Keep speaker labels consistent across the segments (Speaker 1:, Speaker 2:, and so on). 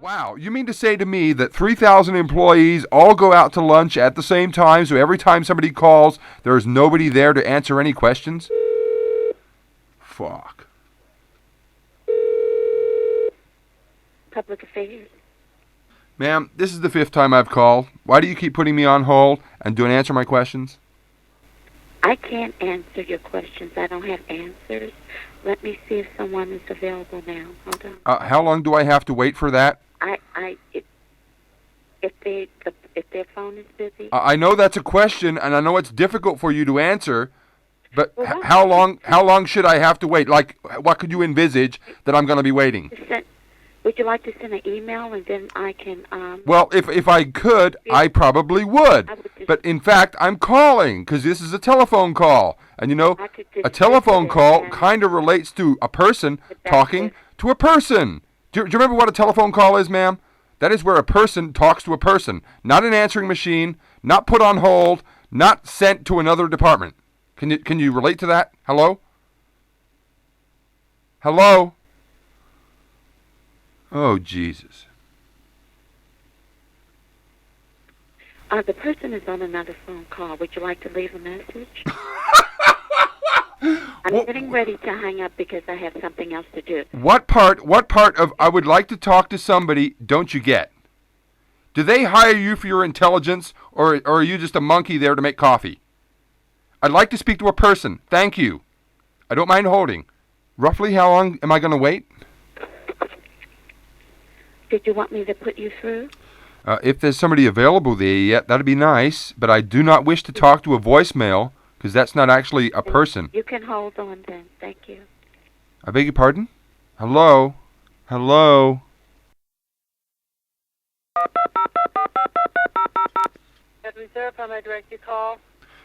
Speaker 1: Wow, you mean to say to me that 3,000 employees all go out to lunch at the same time, so every time somebody calls, there's nobody there to answer any questions? Fuck.
Speaker 2: Public Affairs.
Speaker 1: Ma'am, this is the 5th time I've called. Why do you keep putting me on hold and don't answer my questions?
Speaker 2: I can't answer your questions. I don't have answers. Let me see if someone is available now. Hold on.
Speaker 1: How long do I have to wait for that?
Speaker 2: If their phone is busy.
Speaker 1: I know that's a question, and I know it's difficult for you to answer, but
Speaker 2: Well,
Speaker 1: how long should I have to wait? Like, what could you envisage that I'm going to be waiting?
Speaker 2: Would you like to send an email and then I can?
Speaker 1: Well, if I could, I probably would. But in fact, I'm calling because this is a telephone call, and you know, a telephone call kind of relates to a person talking to a person. Do you remember what a telephone call is, ma'am? That is where a person talks to a person, not an answering machine, not put on hold, not sent to another department. Can you relate to that? Hello? Hello? Oh, Jesus.
Speaker 2: The person is on another phone call. Would you like to leave a message? I'm getting ready to hang up because I have something else to do.
Speaker 1: What part of I would like to talk to somebody don't you get? Do they hire you for your intelligence, or are you just a monkey there to make coffee? I'd like to speak to a person. Thank you. I don't mind holding. Roughly how long am I going to wait?
Speaker 2: Did you want me to put you through?
Speaker 1: If there's somebody available there yet, that'd be nice, but I do not wish to talk to a voicemail, because that's not actually a person.
Speaker 2: You can hold on then. Thank you.
Speaker 1: I beg your pardon? Hello? Hello?
Speaker 3: Reserve, how may I direct your call?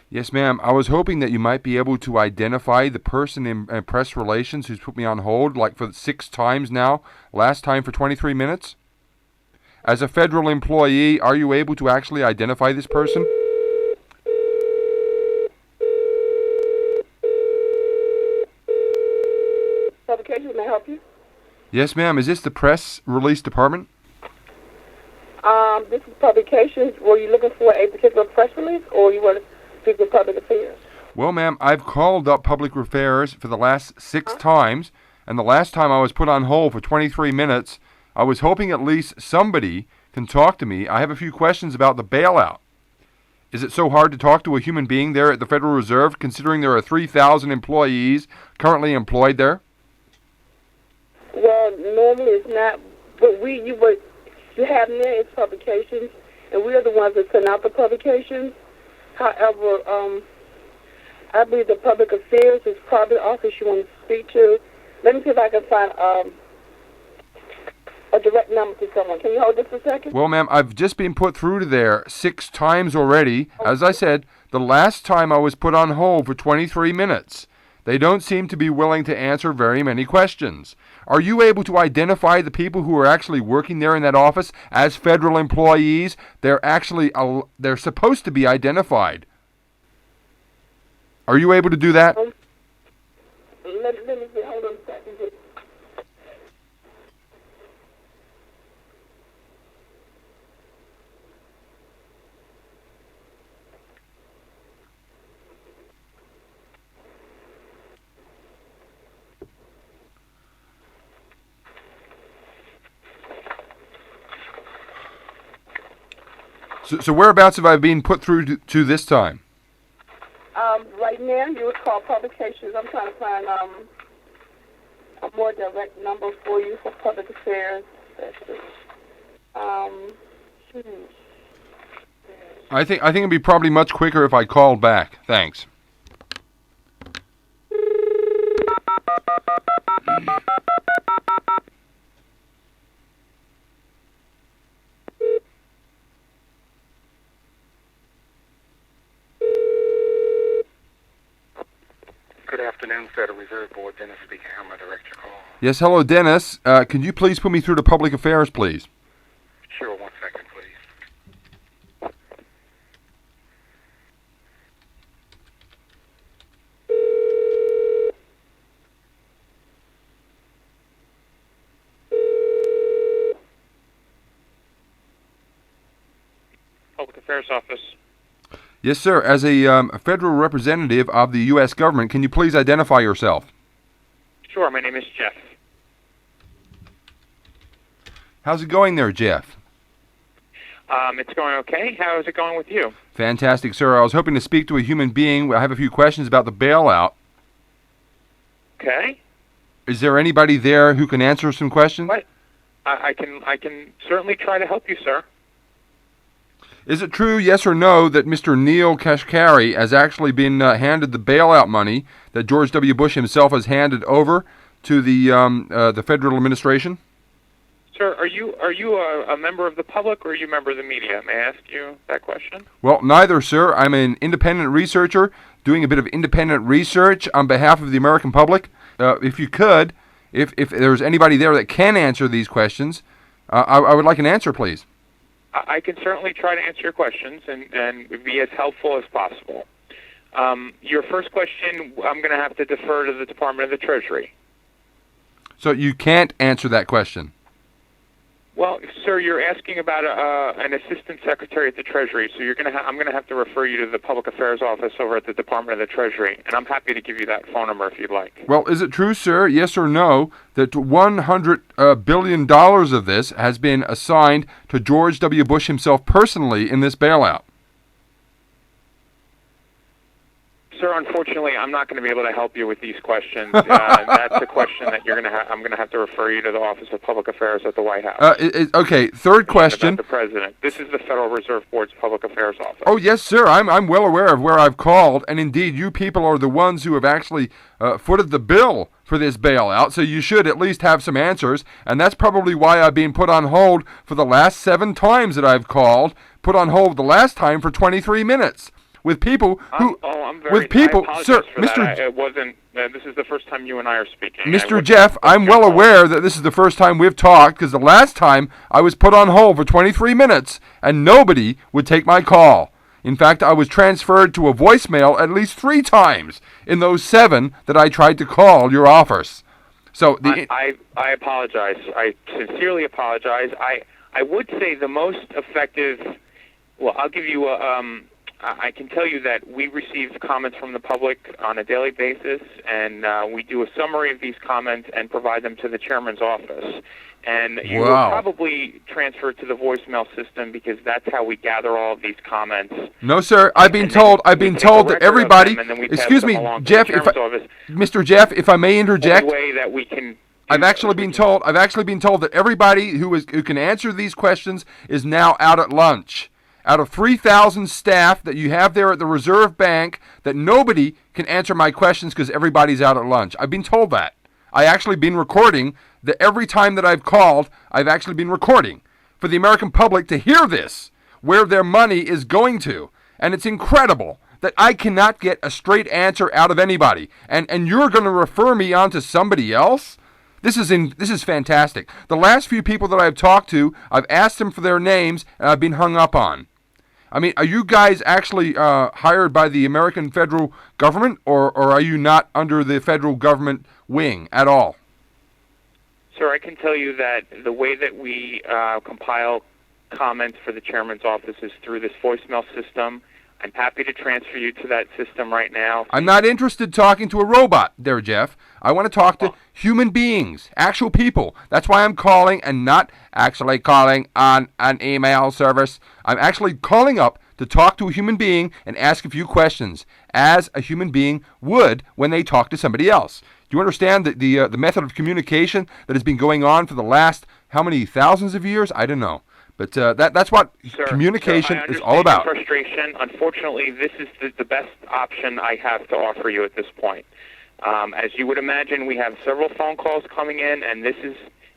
Speaker 1: Yes, ma'am. I was hoping that you might be able to identify the person in press relations who's put me on hold, like for 6 times now, last time for 23 minutes. As a federal employee, are you able to actually identify this person?
Speaker 3: Publication, may I help you?
Speaker 1: Yes, ma'am. Is this the press release department?
Speaker 3: This is publications. Were you looking for a particular press release, or you want to speak with public affairs?
Speaker 1: Well, ma'am, I've called up public affairs for the last 6 times, and the last time I was put on hold for 23 minutes. I was hoping at least somebody can talk to me. I have a few questions about the bailout. Is it so hard to talk to a human being there at the Federal Reserve, considering there are 3,000 employees currently employed there?
Speaker 3: Well, normally it's not, but you have there is publications, and we are the ones that send out the publications. However, I believe the public affairs is probably the office you want to speak to. Let me see if I can find a direct number to someone. Can you hold just a second?
Speaker 1: Well, ma'am, I've just been put through to there 6 times already. As I said, the last time I was put on hold for 23 minutes. They don't seem to be willing to answer very many questions. Are you able to identify the people who are actually working there in that office as federal employees? They're supposed to be identified. Are you able to do that?
Speaker 3: Let me see. Hold on a second.
Speaker 1: So whereabouts have I been put through to this time?
Speaker 3: Right now, you would call publications. I'm trying to find a more direct number for you for public affairs.
Speaker 1: I think it'd be probably much quicker if I called back. Thanks.
Speaker 4: Good afternoon, Federal Reserve Board. Dennis speaking. How may I direct your call?
Speaker 1: Yes, hello, Dennis. Can you please put me through to public affairs, please?
Speaker 4: Sure, 1 second, please.
Speaker 5: Affairs Office.
Speaker 1: Yes, sir. As a federal representative of the U.S. government, can you please identify yourself?
Speaker 5: Sure, my name is Jeff.
Speaker 1: How's it going there, Jeff?
Speaker 5: It's going okay. How is it going with you?
Speaker 1: Fantastic, sir. I was hoping to speak to a human being. I have a few questions about the bailout.
Speaker 5: Okay.
Speaker 1: Is there anybody there who can answer some questions?
Speaker 5: What? I can certainly try to help you, sir.
Speaker 1: Is it true, yes or no, that Mr. Neil Kashkari has actually been handed the bailout money that George W. Bush himself has handed over to the federal administration?
Speaker 5: Sir, are you a member of the public or are you a member of the media? May I ask you that question?
Speaker 1: Well, neither, sir. I'm an independent researcher doing a bit of independent research on behalf of the American public. If you could, if there's anybody there that can answer these questions, I would like an answer, please.
Speaker 5: I can certainly try to answer your questions and be as helpful as possible. Your first question, I'm going to have to defer to the Department of the Treasury.
Speaker 1: So you can't answer that question?
Speaker 5: Well, sir, you're asking about an assistant secretary at the Treasury, so I'm going to have to refer you to the Public Affairs Office over at the Department of the Treasury, and I'm happy to give you that phone number if you'd like.
Speaker 1: Well, is it true, sir, yes or no, that $100 billion of this has been assigned to George W. Bush himself personally in this bailout?
Speaker 5: Sir, unfortunately, I'm not going to be able to help you with these questions. That's a question that I'm going to have to refer you to the Office of Public Affairs at the White House.
Speaker 1: Okay, third question.
Speaker 5: About the President. This is the Federal Reserve Board's Public Affairs Office.
Speaker 1: Oh, yes, sir. I'm well aware of where I've called, and indeed, you people are the ones who have actually footed the bill for this bailout, so you should at least have some answers, and that's probably why I've been put on hold for the last 7 times that I've called, put on hold the last time for 23 minutes. With people who, with people, sir, Mr.
Speaker 5: It wasn't. This is the first time you and I are speaking.
Speaker 1: Mr. Jeff, I'm well aware that this is the first time we've talked because the last time I was put on hold for 23 minutes and nobody would take my call. In fact, I was transferred to a voicemail at least 3 times in those 7 that I tried to call your office. So
Speaker 5: I apologize. I sincerely apologize. I would say the most effective. Well, I'll give you a. I can tell you that we receive comments from the public on a daily basis, and we do a summary of these comments and provide them to the chairman's office. And you will probably transfer to the voicemail system because that's how we gather all of these comments.
Speaker 1: No, sir. I've been told that everybody. Excuse me, Jeff. Mr. Jeff, if I may interject.
Speaker 5: The way that we can.
Speaker 1: I've actually been told that everybody who can answer these questions is now out at lunch. Out of 3,000 staff that you have there at the Reserve Bank, that nobody can answer my questions because everybody's out at lunch. I've been told that. I actually been recording that every time that I've called, I've actually been recording for the American public to hear this, where their money is going to. And it's incredible that I cannot get a straight answer out of anybody. And you're going to refer me on to somebody else? This is fantastic. The last few people that I've talked to, I've asked them for their names, and I've been hung up on. I mean, are you guys actually hired by the American federal government, or are you not under the federal government wing at all?
Speaker 5: Sir, I can tell you that the way that we compile comments for the chairman's office is through this voicemail system. I'm happy to transfer you to that system right now.
Speaker 1: I'm not interested talking to a robot there, Jeff. I want to talk to human beings, actual people. That's why I'm calling and not actually calling on an email service. I'm actually calling up to talk to a human being and ask a few questions, as a human being would when they talk to somebody else. Do you understand the method of communication that has been going on for the last, how many thousands of years? I don't know. But that's what communication is all about.
Speaker 5: Your frustration. Unfortunately, this is the best option I have to offer you at this point. As you would imagine, we have several phone calls coming in, and this is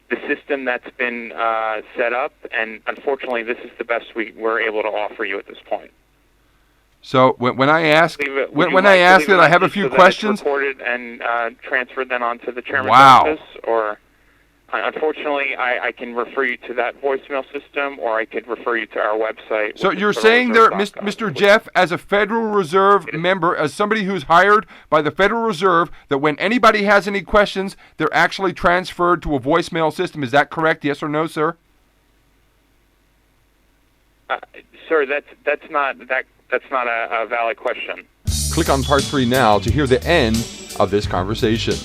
Speaker 5: the system that's been set up. And unfortunately, this is the best we're able to offer you at this point.
Speaker 1: So when I ask that I have a few questions,
Speaker 5: recorded and transferred then onto the chairman's office, or. Unfortunately, I can refer you to that voicemail system, or I could refer you to our website.
Speaker 1: So you're saying there, Mr. Jeff, as a Federal Reserve member, as somebody who's hired by the Federal Reserve, that when anybody has any questions, they're actually transferred to a voicemail system. Is that correct? Yes or no, sir?
Speaker 5: Sir, that's not a valid question.
Speaker 1: Click on part 3 now to hear the end of this conversation.